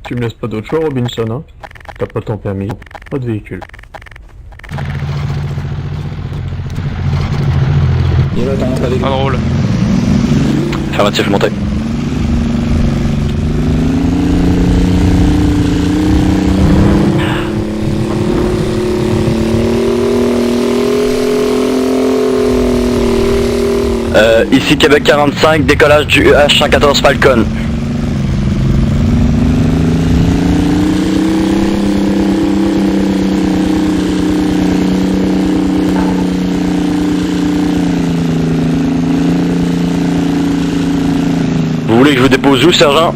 Tu me laisses pas d'autre choix, Robinson, hein? T'as pas ton permis. Pas de véhicule. Pas drôle. Affirmatif, montez. Ici Québec 45, décollage du UH-114 Falcon. Vous voulez que je vous dépose où, sergent?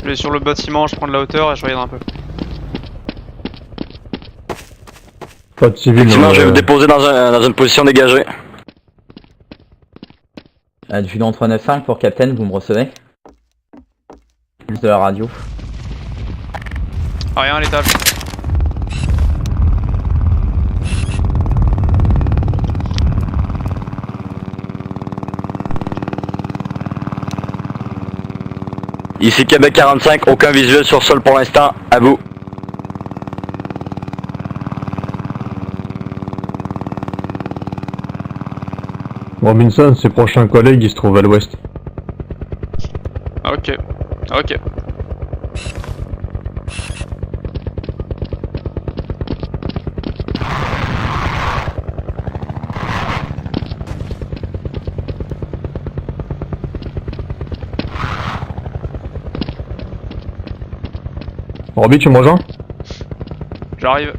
Je vais sur le bâtiment, je prends de la hauteur et je regarde un peu. Pas de civil. Effectivement, je vais vous déposer dans une position dégagée. Adjudant 395 pour Captain, vous me recevez? Plus de la radio. Rien à l'étage. Ici Québec 45, aucun visuel sur sol pour l'instant, à vous. Robinson, ses prochains collègues, ils se trouvent à l'ouest. Ok. Ok. Roby, tu me rejoins? J'arrive.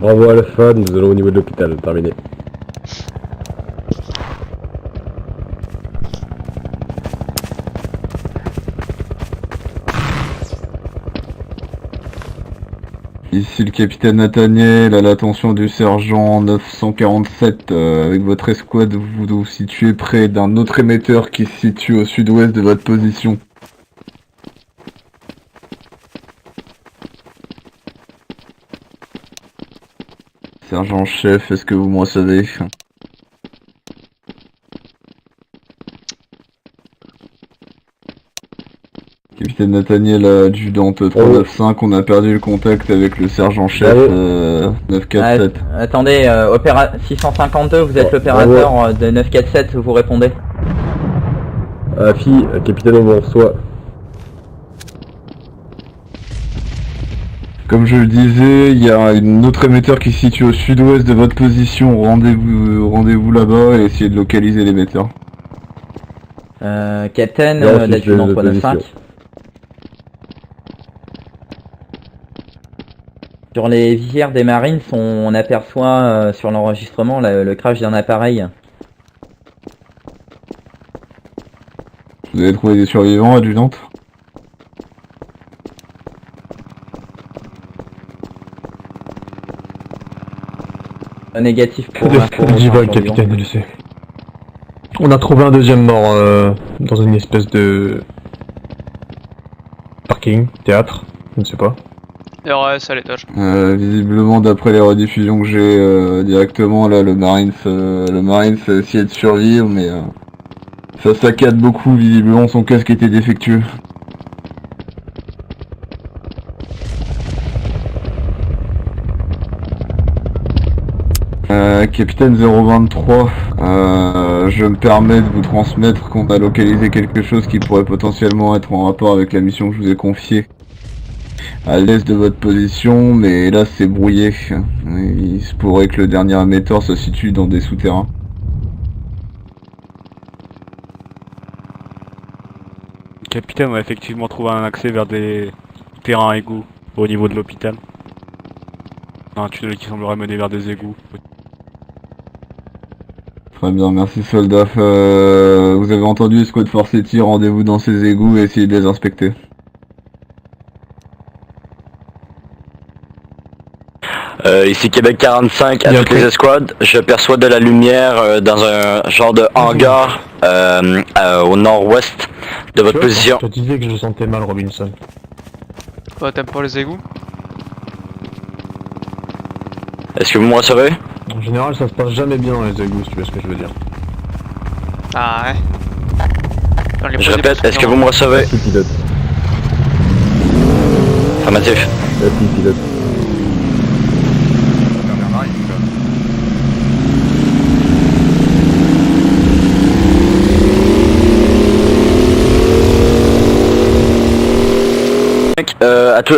Bravo Alpha, nous allons au niveau de l'hôpital, terminé. Ici le capitaine Nathaniel, à l'attention du sergent 947, avec votre escouade, vous vous situez près d'un autre émetteur qui se situe au sud-ouest de votre position. Sergent-chef, est-ce que vous me recevez? Capitaine Nathaniel, adjudante 395, on a perdu le contact avec le sergent-chef 947. Attendez, 652, vous êtes l'opérateur de 947, vous répondez? Fille, capitaine, on vous reçoit. Comme je le disais, il y a un autre émetteur qui se situe au sud-ouest de votre position. Rendez-vous là-bas et essayez de localiser l'émetteur. Captain, l'adjudant 395. Sur les visières des Marines, on aperçoit sur l'enregistrement le crash d'un appareil. Vous avez trouvé des survivants, adjudante? Négatif pour Divague, capitaine, il le sait. On a trouvé un deuxième mort dans une espèce de parking, théâtre, je ne sais pas. RS à l'étage. Visiblement, d'après les rediffusions que j'ai directement, là, le Marines a essayé de survivre, mais ça saccade beaucoup. Visiblement, son casque était défectueux. Capitaine 023, je me permets de vous transmettre qu'on a localisé quelque chose qui pourrait potentiellement être en rapport avec la mission que je vous ai confiée. à l'est de votre position, mais là c'est brouillé. Il se pourrait que le dernier émetteur se situe dans des souterrains. Capitaine, on a effectivement trouvé un accès vers des terrains égouts au niveau de l'hôpital. Un tunnel qui semblerait mener vers des égouts. Très bien, merci soldat. Vous avez entendu Escouade Forcetti, rendez-vous dans ces égouts et essayez de les inspecter. Ici Québec 45 à Bien toutes pris. les escouades. Je perçois de la lumière dans un genre de hangar au nord-ouest de votre position. Je te disais que je sentais mal, Robinson. Oh, t'aimes pas les égouts? Est-ce que vous me recevez? En général, ça se passe jamais bien dans les égouts, si tu vois ce que je veux dire. Ah ouais. Dans les Je premiers répète, est-ce que vous bâtiments. me recevez? Merci pilote. Affirmatif. Merci pilote.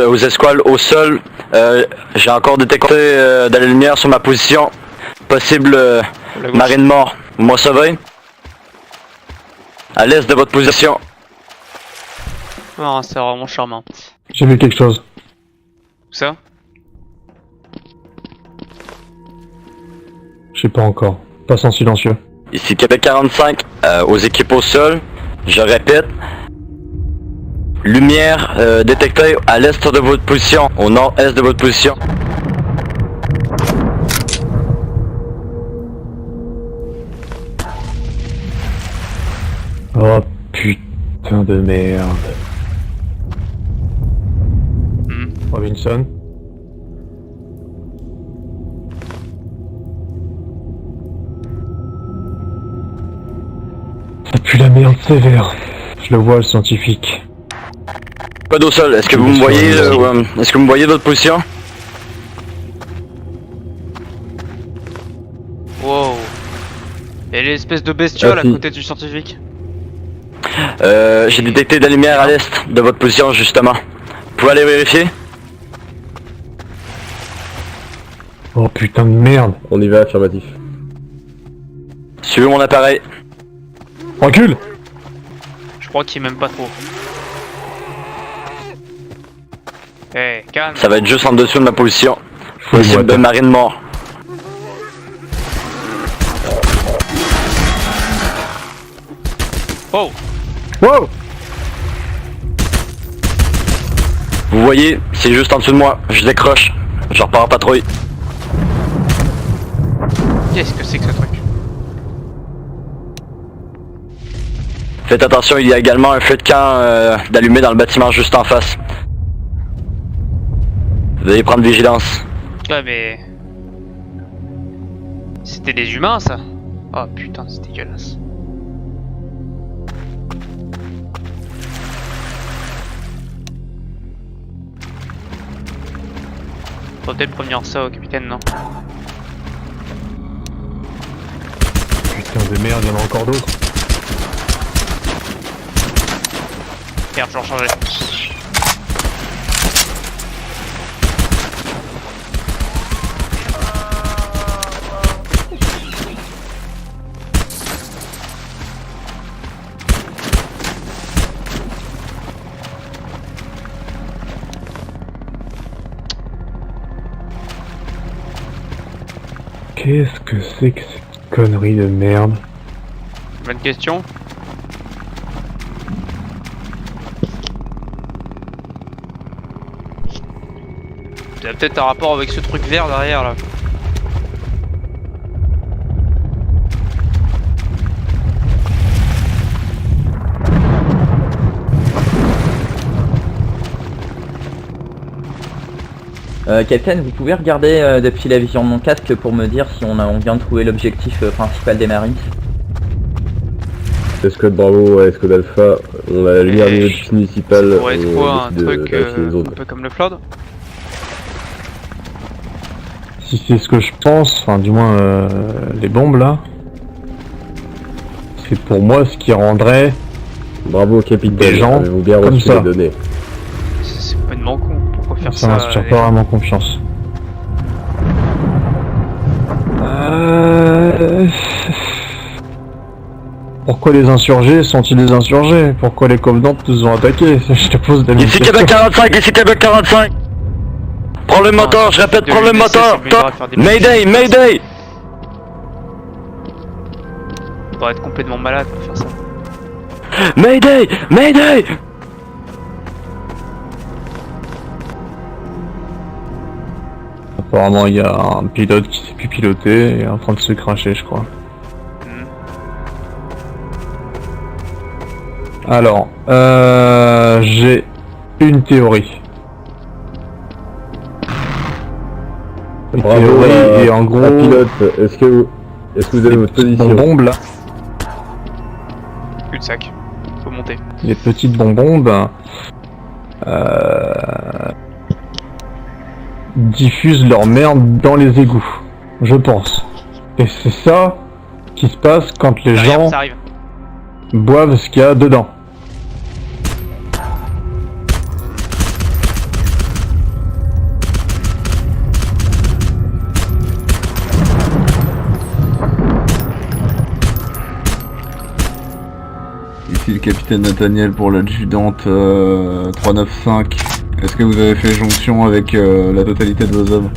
Aux escouades au sol, j'ai encore détecté de la lumière sur ma position. Possible La gauche. marine mort. Vous me recevez? À l'est de votre position. Non, c'est vraiment charmant. J'ai vu quelque chose. Où ça? Je sais pas encore. Passe en silencieux. Ici Québec 45, aux équipes au sol. Je répète. Lumière détectée à l'est de votre position, au nord-est de votre position. Oh putain de merde. Hmm. Robinson. Ça pue la merde sévère. Je le vois, le scientifique. Code au sol, est-ce que vous me voyez est-ce que vous me voyez de votre position? Wow. Et l'espèce de bestiole à si. côté du scientifique. J'ai détecté de la lumière à l'est de votre position justement. Vous pouvez aller vérifier? Oh putain de merde. On y va, affirmatif. Suivez mon appareil. Recule. Je crois qu'il m'aime pas trop. Eh, calme. Ça va être juste en dessous de ma position. Fouille-moi, Possible de toi. marine mort. Oh. Wow. Vous voyez, c'est juste en dessous de moi. Je décroche. Je repars en patrouille. Qu'est-ce que c'est que ce truc? Faites attention, il y a également un feu de camp d'allumé dans le bâtiment juste en face. Veuillez prendre vigilance. Ouais, mais. C'était des humains, ça? Oh putain, c'est dégueulasse. Faut peut-être prévenir ça au capitaine, non? Putain de merde, il y en a encore d'autres. Merde, je vais recharger. Qu'est-ce que c'est que cette connerie de merde? Bonne question. Ça a peut-être un rapport avec ce truc vert derrière là. Capitaine, vous pouvez regarder depuis la vision de mon casque pour me dire si on vient de trouver l'objectif principal des Marines. Escouade Bravo à Escouade Alpha, on a la lumière Et du je- municipal. Ça pourrait être quoi, un truc vérifier les un zones. peu comme le flood? Si c'est ce que je pense, enfin du moins les bombes là, c'est pour moi ce qui rendrait Bravo capitaine, Des gens avez-vous bien comme reçu ça. les données? C'est complètement con. Pourquoi faire Ça ça. m'inspire et- pas vraiment confiance. Pourquoi les insurgés sont-ils des insurgés? Pourquoi les Covenants nous ont attaqués? Je te pose des Ici questions. Québec 45, ici Québec 45. Prends le moteur, je répète, de prends le lui laisser, moteur. ça obligera à faire des Mayday, Mayday. Faudrait être complètement malade pour faire ça. Mayday, Mayday. Apparemment, il y a un pilote qui sait plus piloter et est en train de se cracher, je crois. Alors, j'ai une théorie. Une Bravo, théorie, et en gros, la pilote, est-ce que vous avez votre position? bonbons là, Cul de sac. Faut monter. les petites bonbons, diffusent leur merde dans les égouts, je pense. Et c'est ça qui se passe quand les gens Ça arrive. boivent ce qu'il y a dedans. Ici le capitaine Nathaniel pour l'adjudante 395. Est-ce que vous avez fait jonction avec la totalité de vos hommes?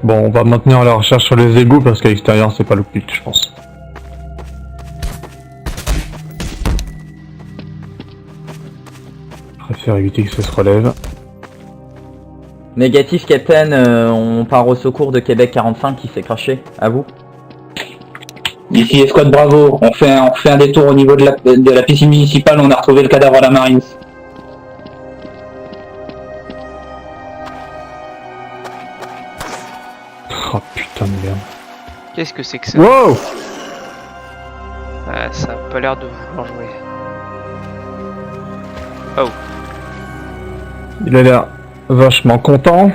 Bon, on va maintenir la recherche sur les égouts parce qu'à l'extérieur c'est pas le but, je pense. Je préfère éviter que ça se relève. Négatif, Captain, on part au secours de Québec 45 qui s'est craché. À vous. Ici Escouade Bravo, on fait un détour au niveau de la piscine municipale, on a retrouvé le cadavre à la Marines. Oh putain de merde. Qu'est-ce que c'est que ça? Wow! Ah, ça a pas l'air de vouloir jouer. Il a l'air vachement content.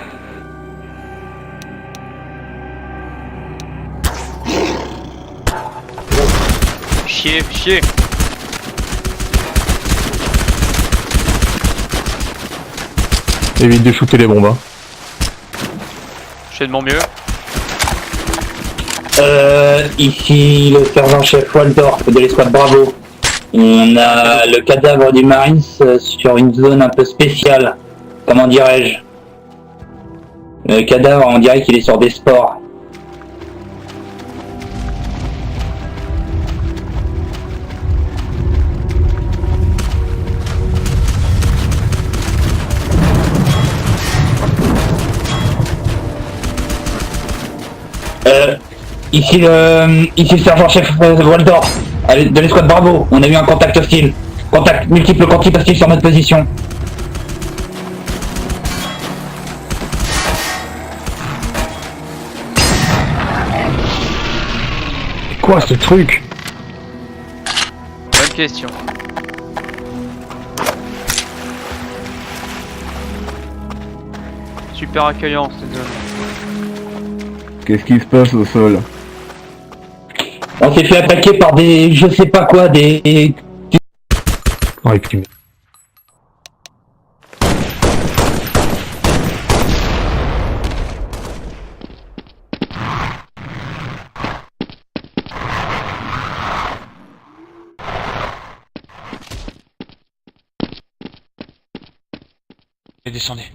Chier, chier. Évite de shooter les bombes. Hein. Je fais de mon mieux. Ici le sergent-chef Waldorf de l'escouade Bravo. On a le cadavre du Marines sur une zone un peu spéciale. Comment dirais-je? Le cadavre, on dirait qu'il est sur des sports. Ici le sergent-chef Waldorf de l'escouade Bravo. On a eu un contact hostile. Contact multiple contact hostile sur notre position. C'est quoi ce truc? Bonne question. Super accueillant cette zone. Qu'est-ce qui se passe au sol? On s'est fait attaquer par des, je sais pas quoi, des... Ouais, putain. Et descendez.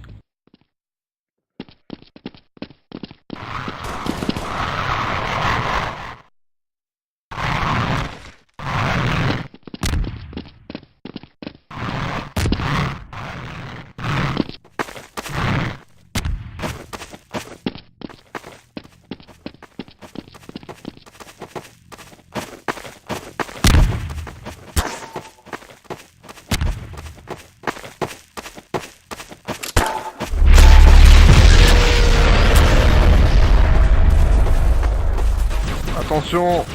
Attention!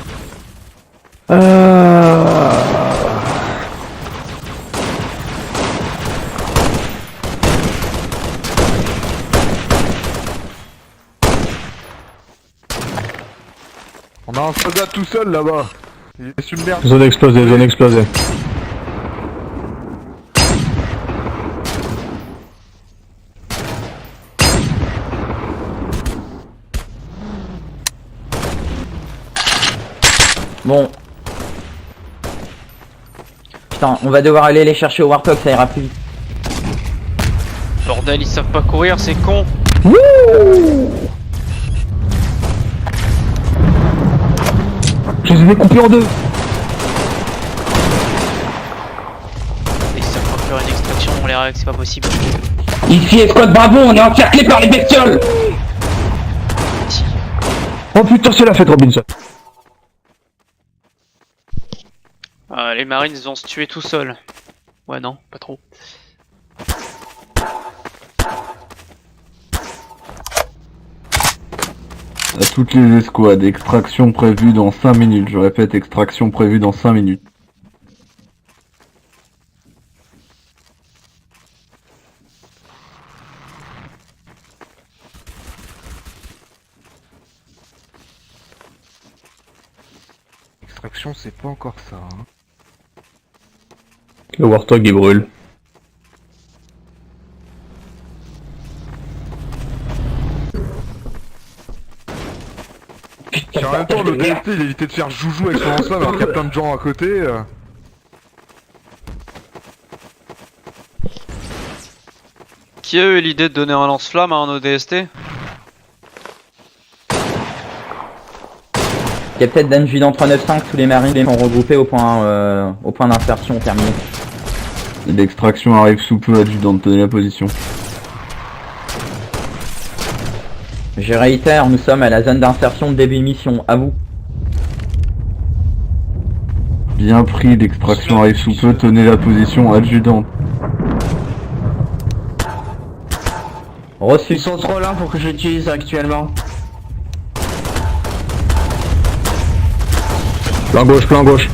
On a un soldat tout seul là-bas. Il est submergé. Zone explosée, zone explosée. Bon. Putain, on va devoir aller les chercher au Warthog, ça ira plus vite. Bordel, ils savent pas courir, c'est con. Je les ai découpés en deux. Ils savent pas faire une extraction, on les règle, c'est pas possible. Ici Escouade Bravo, on est encerclé par les bestioles. Oh putain, c'est la fête Robinson. Les marines ils vont se tuer tout seuls. Ouais non, pas trop. À toutes les escouades, extraction prévue dans 5 minutes. Je répète, extraction prévue dans 5 minutes. Extraction, c'est pas encore ça. Hein. Le Warthog il brûle. En même temps, le DST il évitait de faire joujou avec son lance-flamme alors qu'il y a plein de gens à côté. Qui a eu l'idée de donner un lance-flamme à un ODST? Capitaine d'Anjudant 395, tous les marines sont regroupés au point d'insertion terminé. L'extraction arrive sous peu, adjudant, tenez la position. Je réitère, nous sommes à la zone d'insertion de début mission, à vous. Bien pris, l'extraction arrive sous peu, tenez la position, adjudant. Reçu. Ils sont trop lents pour que j'utilise actuellement. Plan gauche, plan gauche.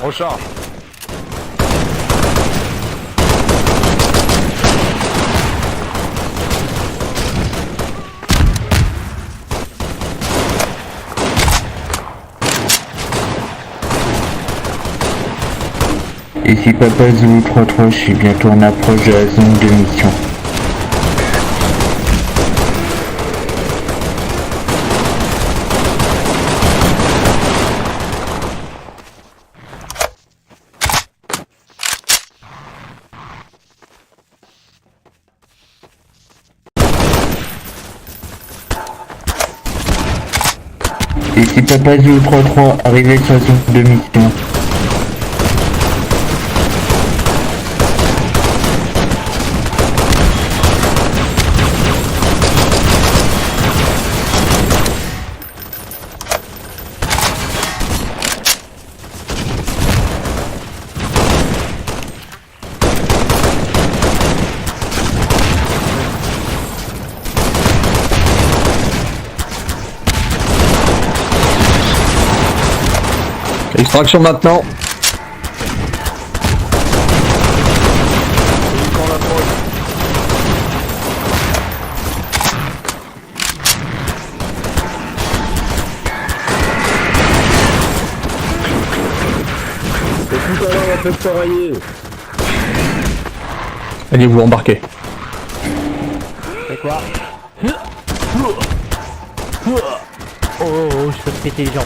Recharge. Ici Papa Zulu 33, je suis bientôt en approche de la zone de mission. Ici Papa Zulu 33, arrivé sur la zone de mission. Extraction maintenant. Tout à l'heure, on va peut-être s'enrayer. Allez vous embarquez. C'est quoi? Oh, je peux me péter les jambes.